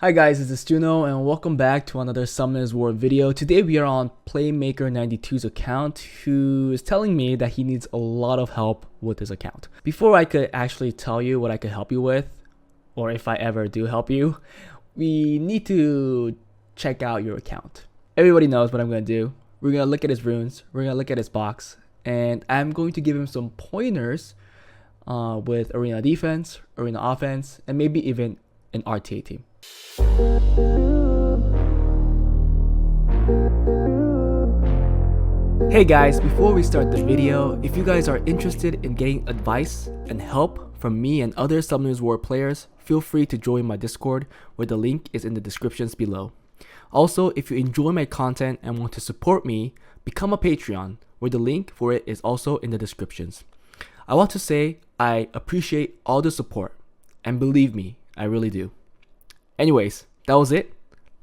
Hi guys, this is Juno and welcome back to another Summoners War video. Today we are on Playmaker92's account, who is telling me that he needs a lot of help with his account. Before I could actually tell you what I could help you with, or if I ever do help you, we need to check out your account. Everybody knows what I'm going to do. We're going to look at his runes, we're going to look at his box, and I'm going to give him some pointers with arena defense, arena offense, and maybe even an RTA team. Hey guys, before we start the video, if you guys are interested in getting advice and help from me and other Summoners War players, feel free to join my Discord, where the link is in the descriptions below. Also, if you enjoy my content and want to support me, become a Patreon, where the link for it is also in the descriptions. I want to say I appreciate all the support, and believe me, I really do. Anyways, that was it.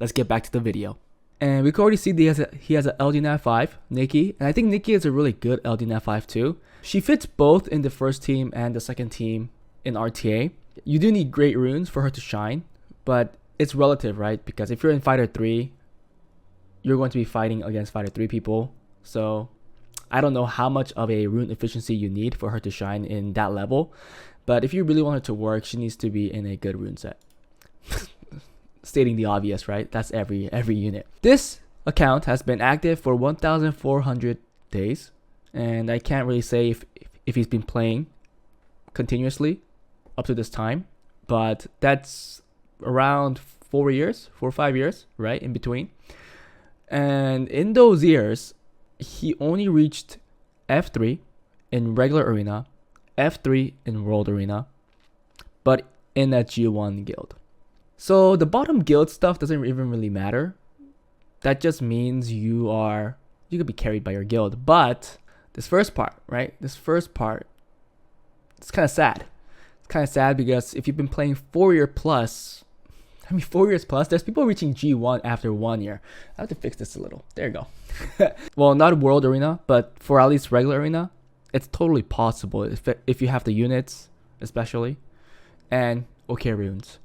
Let's get back to the video. And we can already see that he has an LDNAV 5, Nikki. And I think Nikki is a really good LDNAV 5 too. She fits both in the first team and the second team in RTA. You do need great runes for her to shine, but it's relative, right? Because if you're in Fighter 3, you're going to be fighting against Fighter 3 people. So I don't know how much of a rune efficiency you need for her to shine in that level. But if you really want her to work, she needs to be in a good rune set. Stating the obvious, right? That's every unit. This account has been active for 1,400 days, and I can't really say if he's been playing continuously up to this time, but that's around 4 or 5 years, right, in between. And in those years, he only reached F3 in regular arena, F3 in world arena, but in a G1 guild. So the bottom guild stuff doesn't even really matter. That just means you could be carried by your guild. But this first part, right? This first part, it's kind of sad. It's kind of sad because if you've been playing 4 years plus, there's people reaching G1 after 1 year. I have to fix this a little. There you go. Well, not world arena, but for at least regular arena, it's totally possible if you have the units, especially, and okay runes.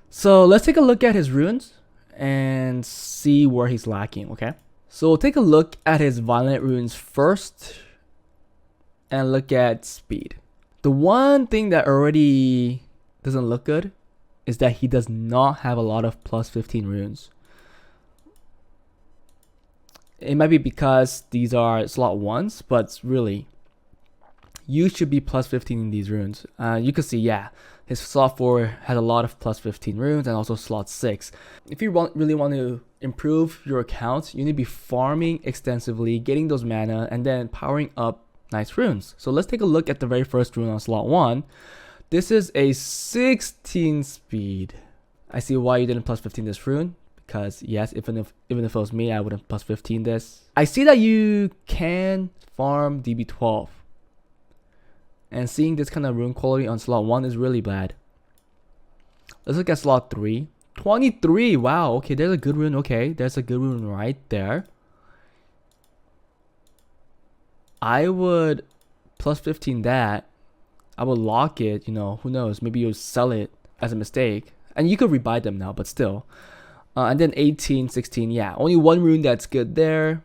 So let's take a look at his runes and see where he's lacking, okay? So we'll take a look at his violent runes first and look at speed. The one thing that already doesn't look good is that he does not have a lot of plus 15 runes. It might be because these are slot 1s, but really, you should be plus 15 in these runes. You can see, yeah, his slot 4 has a lot of plus 15 runes, and also slot 6. If you really want to improve your account, you need to be farming extensively, getting those mana, and then powering up nice runes. So let's take a look at the very first rune on slot 1. This is a 16 speed. I see why you didn't plus 15 this rune, because yes, even if it was me, I wouldn't plus 15 this. I see that you can farm DB12. And seeing this kind of rune quality on slot 1 is really bad. Let's look at slot 3. 23, wow, okay, there's a good rune, okay. There's a good rune right there. I would plus 15 that. I would lock it, you know, who knows. Maybe you'll sell it as a mistake. And you could rebuy them now, but still. And then 18, 16, yeah. Only one rune that's good there.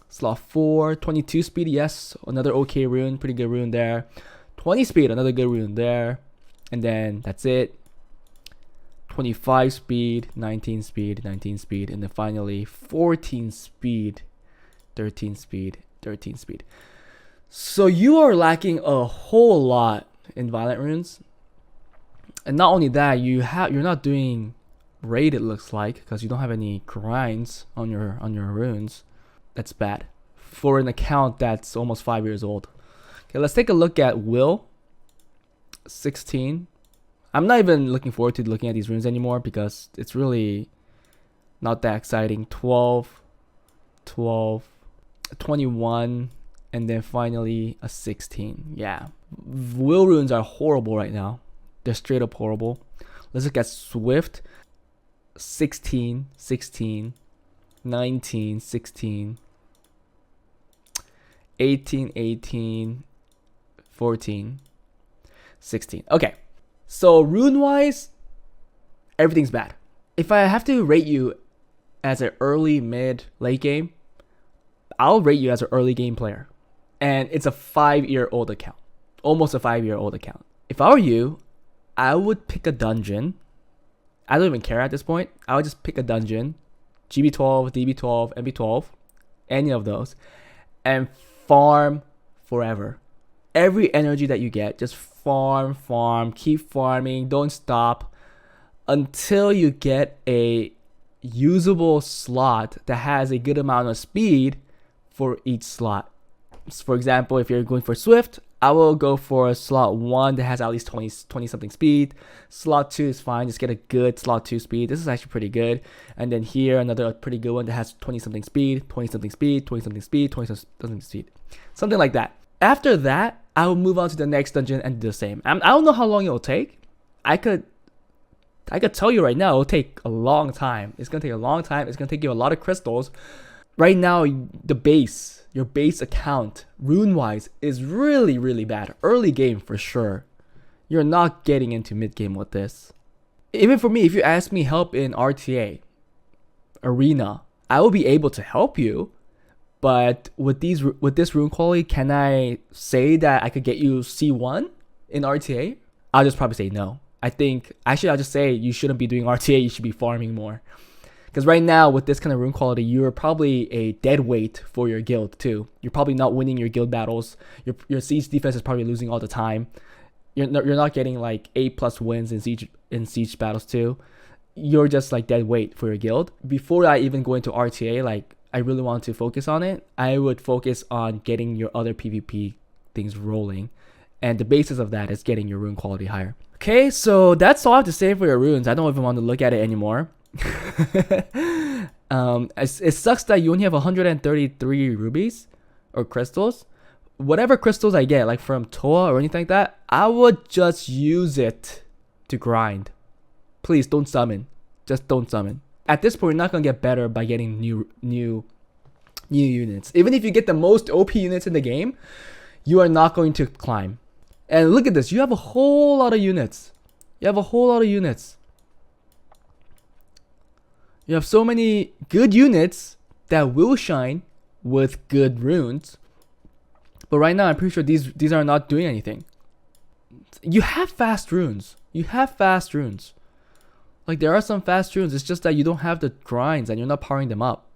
Slot 4, 22 speed, yes, another okay rune, pretty good rune there. 20 speed, another good rune there. And then that's it. 25 speed, 19 speed, 19 speed, and then finally 14 speed, 13 speed, 13 speed. So you are lacking a whole lot in violent runes. And not only that, you're not doing raid, it looks like, because you don't have any grinds on your runes. That's bad for an account that's almost 5 years old. Okay, let's take a look at Will. 16. I'm not even looking forward to looking at these runes anymore because it's really not that exciting. 12, 12, 21, and then finally a 16. Yeah, Will runes are horrible right now. They're straight up horrible. Let's look at Swift. 16, 16, 19, 16. 18, 18, 14, 16. Okay, so rune wise, everything's bad. if I have to rate you as an early, mid, late game, I'll rate you as an early game player. And it's a 5-year-old account. Almost a 5-year-old account. If I were you, I would pick a dungeon. I don't even care at this point. I would just pick a dungeon. GB12, DB12, MB12, any of those. And farm forever. Every energy that you get, just farm, keep farming, don't stop until you get a usable slot that has a good amount of speed for each slot. For example, if you're going for Swift, I will go for slot 1 that has at least 20 something speed. Slot 2 is fine, just get a good slot 2 speed. This is actually pretty good. And then here, another pretty good one that has 20 something speed, 20 something speed, 20 something speed, 20 something speed. Something like that. After that, I will move on to the next dungeon and do the same. I don't know how long it will take. I could tell you right now, it will take a long time. It's going to take a long time. It's going to take you a lot of crystals. Right now, your base account, rune-wise, is really, really bad. Early game for sure. You're not getting into mid-game with this. Even for me, if you ask me help in RTA, Arena, I will be able to help you. But with this rune quality, can I say that I could get you C1 in RTA? I'll just probably say no. I'll just say you shouldn't be doing RTA, you should be farming more. Because right now, with this kind of rune quality, you're probably a dead weight for your guild too. You're probably not winning your guild battles. Your siege defense is probably losing all the time. You're not getting like 8+ wins in siege battles too. You're just like dead weight for your guild. Before I even go into RTA, like I really want to focus on it, I would focus on getting your other PvP things rolling. And the basis of that is getting your rune quality higher. Okay, so that's all I have to say for your runes. I don't even want to look at it anymore. It sucks that you only have 133 rubies or crystals. Whatever crystals I get, like from Toa or anything like that, I would just use it to grind. Please don't summon. Just don't summon. At this point, you're not gonna get better by getting new units. Even if you get the most OP units in the game, you are not going to climb. And look at this, you have a whole lot of units. You have so many good units that will shine with good runes. But right now, I'm pretty sure these are not doing anything. You have fast runes. Like, there are some fast runes. It's just that you don't have the grinds and you're not powering them up.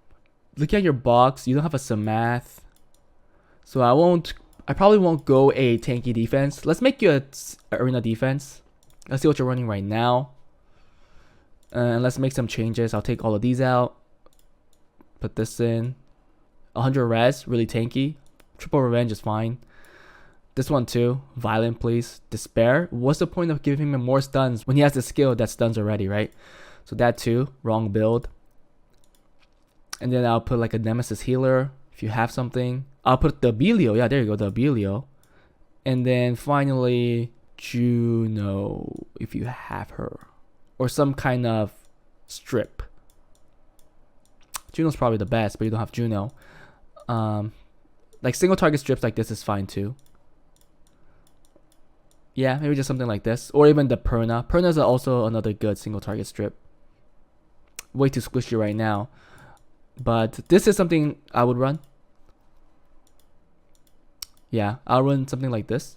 Look at your box. You don't have a Samath. So I probably won't go a tanky defense. Let's make you a arena defense. Let's see what you're running right now. And let's make some changes. I'll take all of these out. Put this in. 100 res, really tanky. Triple revenge is fine. This one too. Violent, please. Despair. What's the point of giving him more stuns when he has the skill that stuns already, right? So that too. Wrong build. And then I'll put like a Nemesis healer if you have something. I'll put the Abelio. Yeah, there you go. The Abelio. And then finally, Juno if you have her. Or some kind of strip. Juno's probably the best, but you don't have Juno. Like single target strips like this is fine too. Yeah, maybe just something like this. Or even the Perna. Perna's also another good single target strip. Way too squishy right now. But this is something I would run. Yeah, I'll run something like this.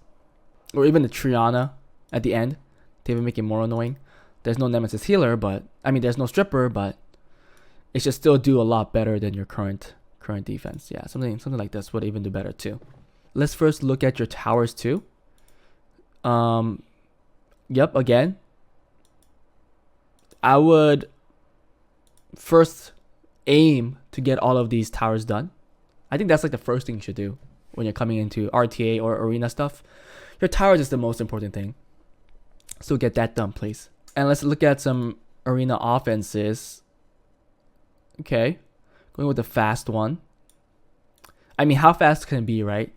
Or even the Triana at the end to even make it more annoying. There's no Nemesis healer, but I mean there's no stripper, but it should still do a lot better than your current defense. Yeah, something like this would even do better too. Let's first look at your towers too. Yep, again. I would first aim to get all of these towers done. I think that's like the first thing you should do when you're coming into RTA or arena stuff. Your towers is the most important thing. So get that done, please. And let's look at some arena offenses. Okay. Going with the fast one. I mean, how fast can it be, right?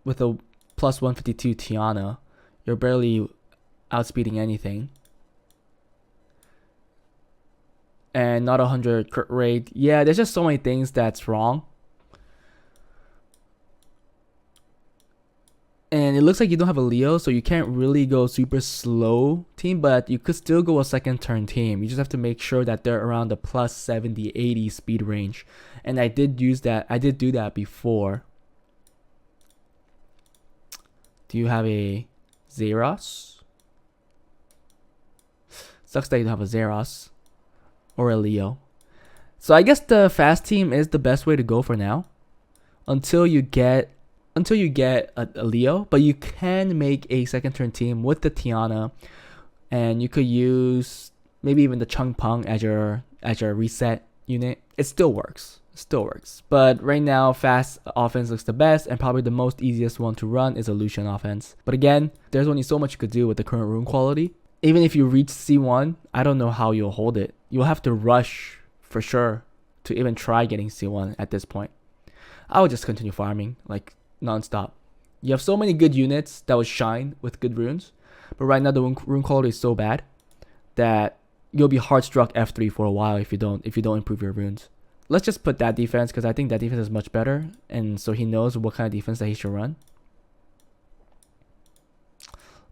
With a plus 152 Tiana, you're barely outspeeding anything. And not 100 crit rate. Yeah, there's just so many things that's wrong. And it looks like you don't have a Leo, so you can't really go super slow team, but you could still go a second turn team. You just have to make sure that they're around the plus 70, 80 speed range. And I did do that before. Do you have a Zeros? Sucks that you don't have a Zeros or a Leo. So I guess the fast team is the best way to go for now. Until you get a Leo, but you can make a second turn team with the Tiana, and you could use maybe even the Chung Peng as your reset unit. It still works. But right now, fast offense looks the best, and probably the most easiest one to run is a Lucian offense. But again, there's only so much you could do with the current rune quality. Even if you reach C1, I don't know how you'll hold it. You'll have to rush for sure to even try getting C1 at this point. I would just continue farming like non-stop. You have so many good units that would shine with good runes, but right now the rune quality is so bad that you'll be hard struck F3 for a while if you don't improve your runes. Let's just put that defense, because I think that defense is much better, and so he knows what kind of defense that he should run.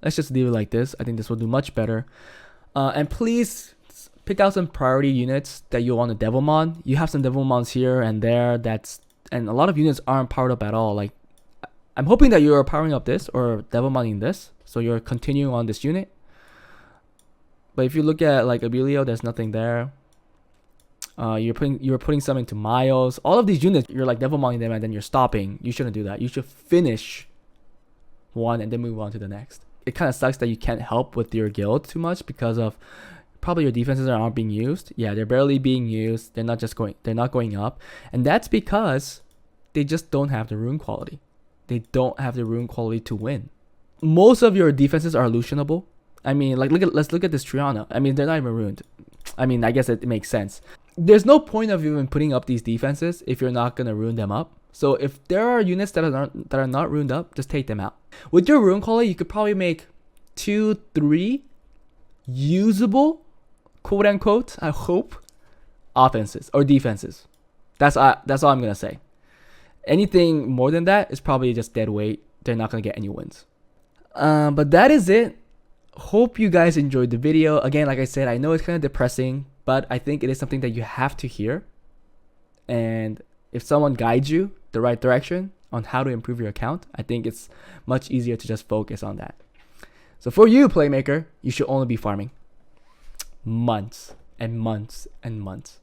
Let's just leave it like this. I think this will do much better. And please pick out some priority units that you want to Devilmon. You have some Devilmons here and there, and a lot of units aren't powered up at all. Like, I'm hoping that you're powering up this or Devilmoning this, so you're continuing on this unit. But if you look at like Abilio, there's nothing there. You're putting some into Miles. All of these units, you're like Devilmoning them and then you're stopping. You shouldn't do that. You should finish one and then move on to the next. It kind of sucks that you can't help with your guild too much because of probably your defenses aren't being used. Yeah, they're barely being used. They're not going up, and that's because they just don't have the rune quality. They don't have the rune quality to win. Most of your defenses are Lucianable. I mean, like let's look at this Triana. I mean, they're not even ruined. I mean, I guess it makes sense. There's no point of even putting up these defenses if you're not gonna ruin them up. So if there are units that are not ruined up, just take them out. With your rune quality, you could probably make 2-3 usable, quote unquote, I hope, offenses or defenses. That's all I'm gonna say. Anything more than that is probably just dead weight. They're not gonna get any wins. But that is it. Hope you guys enjoyed the video. Again, like I said, I know it's kind of depressing, but I think it is something that you have to hear. And if someone guides you the right direction on how to improve your account, I think it's much easier to just focus on that. So for you, Playmaker, you should only be farming months and months and months.